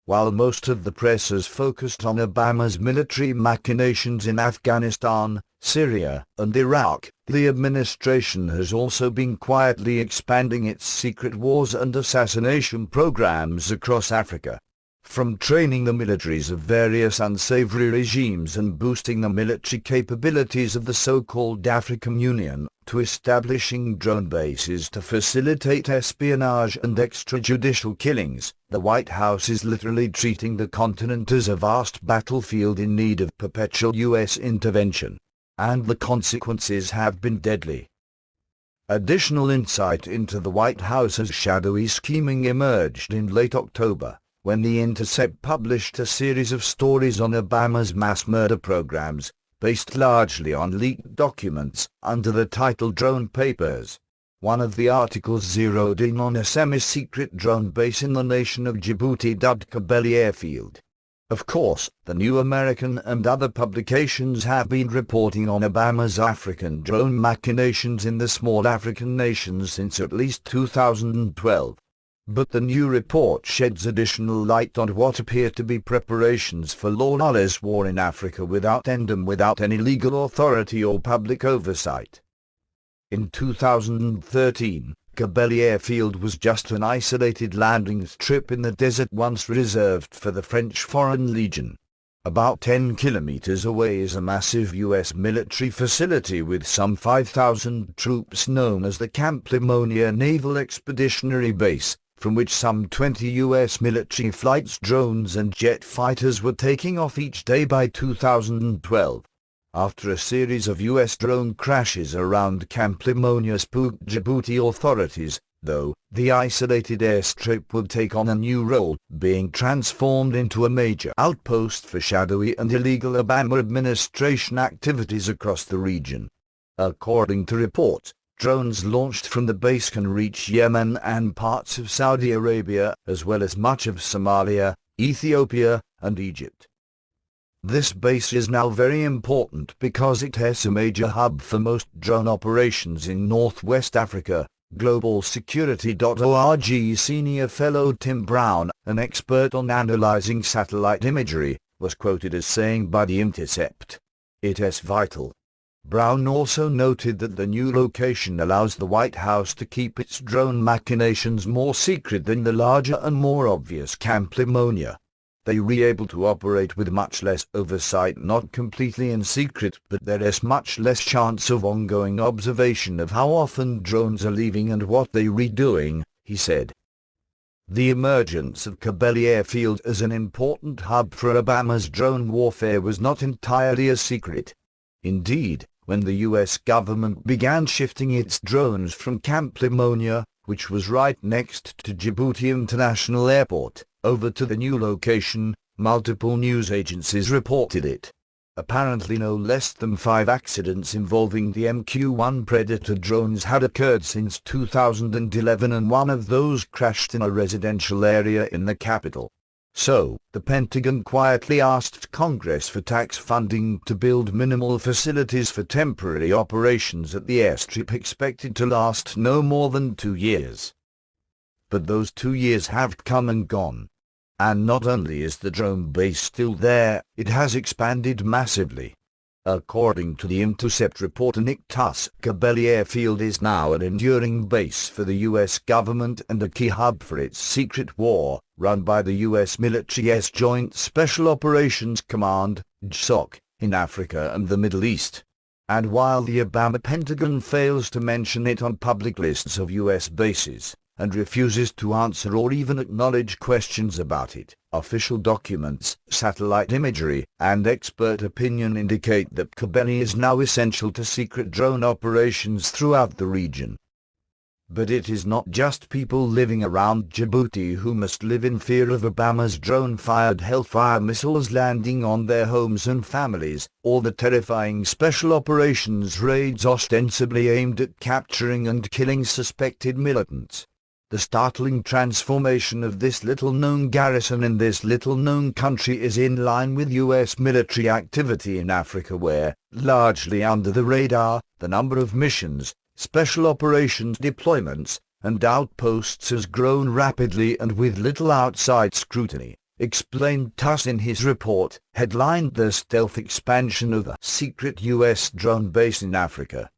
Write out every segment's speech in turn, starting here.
While most of the press has focused on Obama's military machinations in Afghanistan, Syria, and Iraq, the administration has also been quietly expanding its secret wars and assassination programs across Africa. From training the militaries of various unsavory regimes and boosting the military capabilities of the so-called African Union, to establishing drone bases to facilitate espionage and extrajudicial killings, the White House is literally treating the continent as a vast battlefield in need of perpetual U.S. intervention. And the consequences have been deadly. Additional insight into the White House's shadowy scheming emerged in late October, when the Intercept published a series of stories on Obama's mass murder programs, based largely on leaked documents, under the title Drone Papers. One of the articles zeroed in on a semi-secret drone base in the nation of Djibouti dubbed Chabelley Airfield. Of course, the New American and other publications have been reporting on Obama's African drone machinations in the small African nations since at least 2012. But the new report sheds additional light on what appear to be preparations for lawless war in Africa without end and without any legal authority or public oversight. In 2013, Chabelley Airfield was just an isolated landing strip in the desert once reserved for the French Foreign Legion. About 10 kilometers away is a massive U.S. military facility with some 5,000 troops known as the Camp Lemonnier Naval Expeditionary Base, from which some 20 U.S. military flights, drones and jet fighters were taking off each day by 2012. After a series of U.S. drone crashes around Camp Lemonnier spooked Djibouti authorities, though, the isolated airstrip would take on a new role, being transformed into a major outpost for shadowy and illegal Obama administration activities across the region. According to reports, drones launched from the base can reach Yemen and parts of Saudi Arabia, as well as much of Somalia, Ethiopia, and Egypt. This base is now very important because it is a major hub for most drone operations in Northwest Africa. GlobalSecurity.org senior fellow Tim Brown, an expert on analyzing satellite imagery, was quoted as saying by the Intercept, "It is vital." Brown also noted that the new location allows the White House to keep its drone machinations more secret than the larger and more obvious Camp Lemonnier. They are able to operate with much less oversight, not completely in secret, but there is much less chance of ongoing observation of how often drones are leaving and what they are doing, he said. The emergence of Chabelley Airfield as an important hub for Obama's drone warfare was not entirely a secret. Indeed, when the U.S. government began shifting its drones from Camp Lemonnier, which was right next to Djibouti International Airport, over to the new location, multiple news agencies reported it. Apparently no less than 5 accidents involving the MQ-1 Predator drones had occurred since 2011, and one of those crashed in a residential area in the capital. So, the Pentagon quietly asked Congress for tax funding to build minimal facilities for temporary operations at the airstrip, expected to last no more than 2 years. But those 2 years have come and gone. And not only is the drone base still there, it has expanded massively. According to the Intercept reporter Nick Tuss, Chabelley Airfield is now an enduring base for the U.S. government and a key hub for its secret war, run by the U.S. military's Joint Special Operations Command, JSOC, in Africa and the Middle East. And while the Obama Pentagon fails to mention it on public lists of U.S. bases, and refuses to answer or even acknowledge questions about it, official documents, satellite imagery, and expert opinion indicate that Chabelley is now essential to secret drone operations throughout the region. But it is not just people living around Djibouti who must live in fear of Obama's drone-fired Hellfire missiles landing on their homes and families, or the terrifying special operations raids ostensibly aimed at capturing and killing suspected militants. The startling transformation of this little-known garrison in this little-known country is in line with U.S. military activity in Africa where, largely under the radar, the number of missions, special operations deployments, and outposts has grown rapidly and with little outside scrutiny, explained thus in his report, headlined "The Stealth Expansion of the Secret U.S. Drone Base in Africa."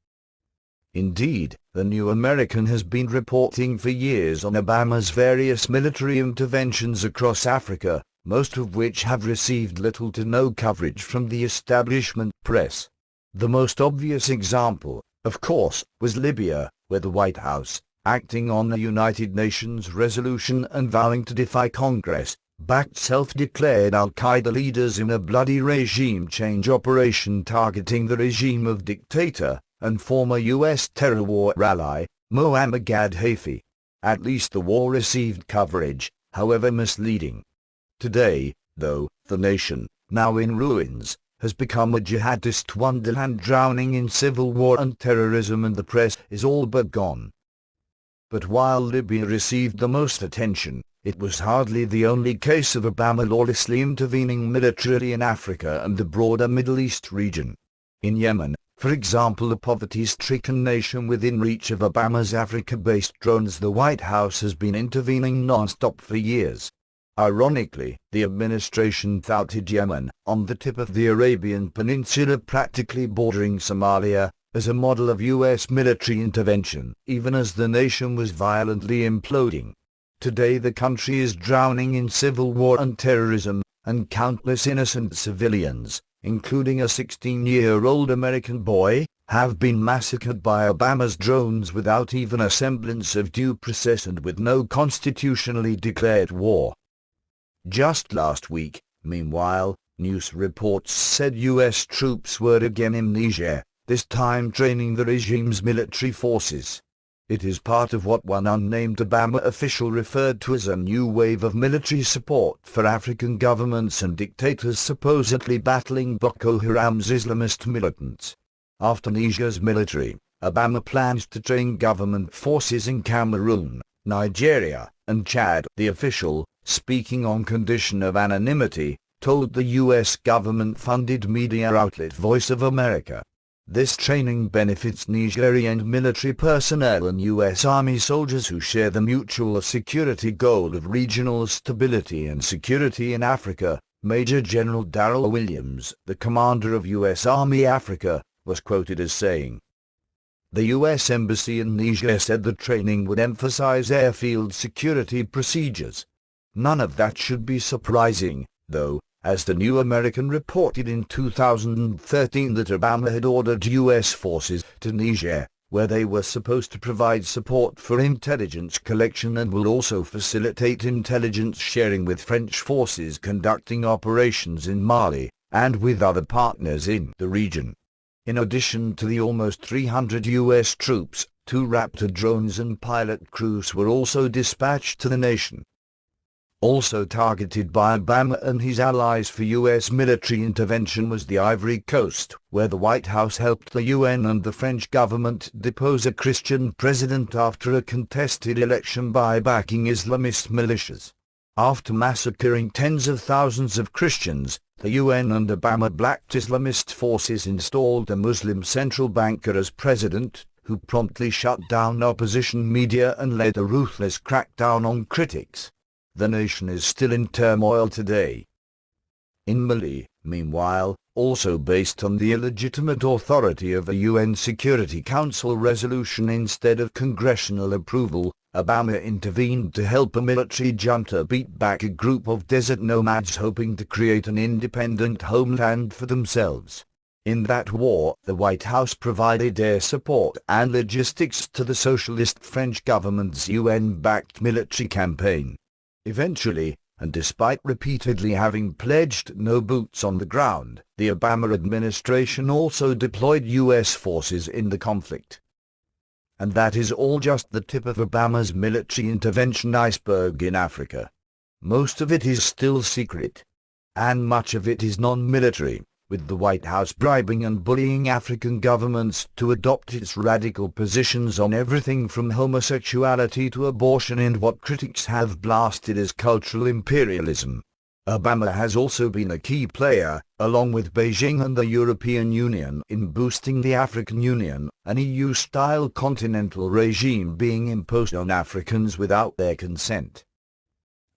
Indeed, the New American has been reporting for years on Obama's various military interventions across Africa, most of which have received little to no coverage from the establishment press. The most obvious example, of course, was Libya, where the White House, acting on the United Nations resolution and vowing to defy Congress, backed self-declared al-Qaeda leaders in a bloody regime change operation targeting the regime of dictator and former U.S. terror war ally, Muammar Gaddafi. At least the war received coverage, however misleading. Today, though, the nation, now in ruins, has become a jihadist wonderland drowning in civil war and terrorism, and the press is all but gone. But while Libya received the most attention, it was hardly the only case of Obama lawlessly intervening militarily in Africa and the broader Middle East region. In Yemen, for example, a poverty-stricken nation within reach of Obama's Africa-based drones, the White House has been intervening non-stop for years. Ironically, the administration touted Yemen, on the tip of the Arabian Peninsula practically bordering Somalia, as a model of U.S. military intervention, even as the nation was violently imploding. Today the country is drowning in civil war and terrorism, and countless innocent civilians, including a 16-year-old American boy, have been massacred by Obama's drones without even a semblance of due process and with no constitutionally declared war. Just last week, meanwhile, news reports said U.S. troops were again in Niger, this time training the regime's military forces. It is part of what one unnamed Obama official referred to as a new wave of military support for African governments and dictators supposedly battling Boko Haram's Islamist militants. After Niger's military, Obama plans to train government forces in Cameroon, Nigeria, and Chad. The official, speaking on condition of anonymity, told the U.S. government-funded media outlet Voice of America. This training benefits Nigerian military personnel and U.S. Army soldiers who share the mutual security goal of regional stability and security in Africa. Major General Darrell Williams, the commander of U.S. Army Africa, was quoted as saying. The U.S. Embassy in Niger said the training would emphasize airfield security procedures. None of that should be surprising, though, as the New American reported in 2013 that Obama had ordered U.S. forces to Niger, where they were supposed to provide support for intelligence collection and will also facilitate intelligence sharing with French forces conducting operations in Mali, and with other partners in the region. In addition to the almost 300 U.S. troops, 2 Raptor drones and pilot crews were also dispatched to the nation. Also targeted by Obama and his allies for U.S. military intervention was the Ivory Coast, where the White House helped the UN and the French government depose a Christian president after a contested election by backing Islamist militias. After massacring tens of thousands of Christians, the UN and Obama-backed Islamist forces installed a Muslim central banker as president, who promptly shut down opposition media and led a ruthless crackdown on critics. The nation is still in turmoil today. In Mali, meanwhile, also based on the illegitimate authority of a UN Security Council resolution instead of congressional approval, Obama intervened to help a military junta beat back a group of desert nomads hoping to create an independent homeland for themselves. In that war, the White House provided air support and logistics to the socialist French government's UN-backed military campaign. Eventually, and despite repeatedly having pledged no boots on the ground, the Obama administration also deployed U.S. forces in the conflict. And that is all just the tip of Obama's military intervention iceberg in Africa. Most of it is still secret. And much of it is non-military, with the White House bribing and bullying African governments to adopt its radical positions on everything from homosexuality to abortion and what critics have blasted as cultural imperialism. Obama has also been a key player, along with Beijing and the European Union, in boosting the African Union, an EU-style continental regime being imposed on Africans without their consent.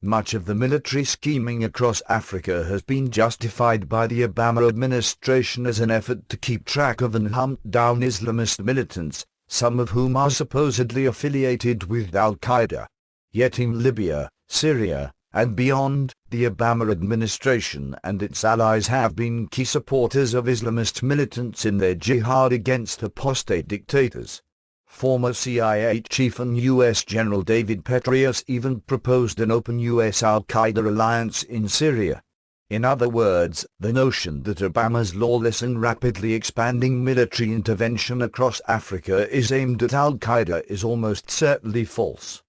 Much of the military scheming across Africa has been justified by the Obama administration as an effort to keep track of and hunt down Islamist militants, some of whom are supposedly affiliated with Al-Qaeda. Yet in Libya, Syria, and beyond, the Obama administration and its allies have been key supporters of Islamist militants in their jihad against apostate dictators. Former CIA chief and U.S. General David Petraeus even proposed an open U.S. Al-Qaeda alliance in Syria. In other words, the notion that Obama's lawless and rapidly expanding military intervention across Africa is aimed at Al-Qaeda is almost certainly false.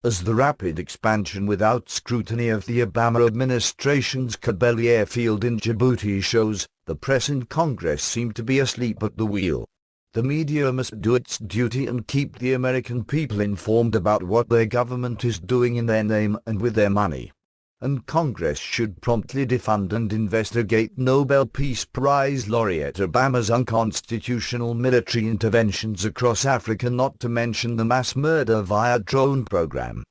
As the rapid expansion without scrutiny of the Obama administration's Chabelley Airfield in Djibouti shows, the press and Congress seem to be asleep at the wheel. The media must do its duty and keep the American people informed about what their government is doing in their name and with their money. And Congress should promptly defund and investigate Nobel Peace Prize laureate Obama's unconstitutional military interventions across Africa, not to mention the mass murder via drone program.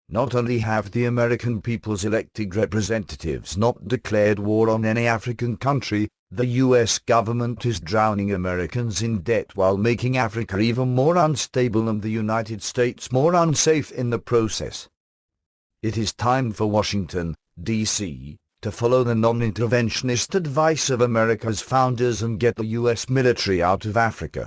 Not only have the American people's elected representatives not declared war on any African country, the U.S. government is drowning Americans in debt while making Africa even more unstable and the United States more unsafe in the process. It is time for Washington, D.C., to follow the non-interventionist advice of America's founders and get the U.S. military out of Africa.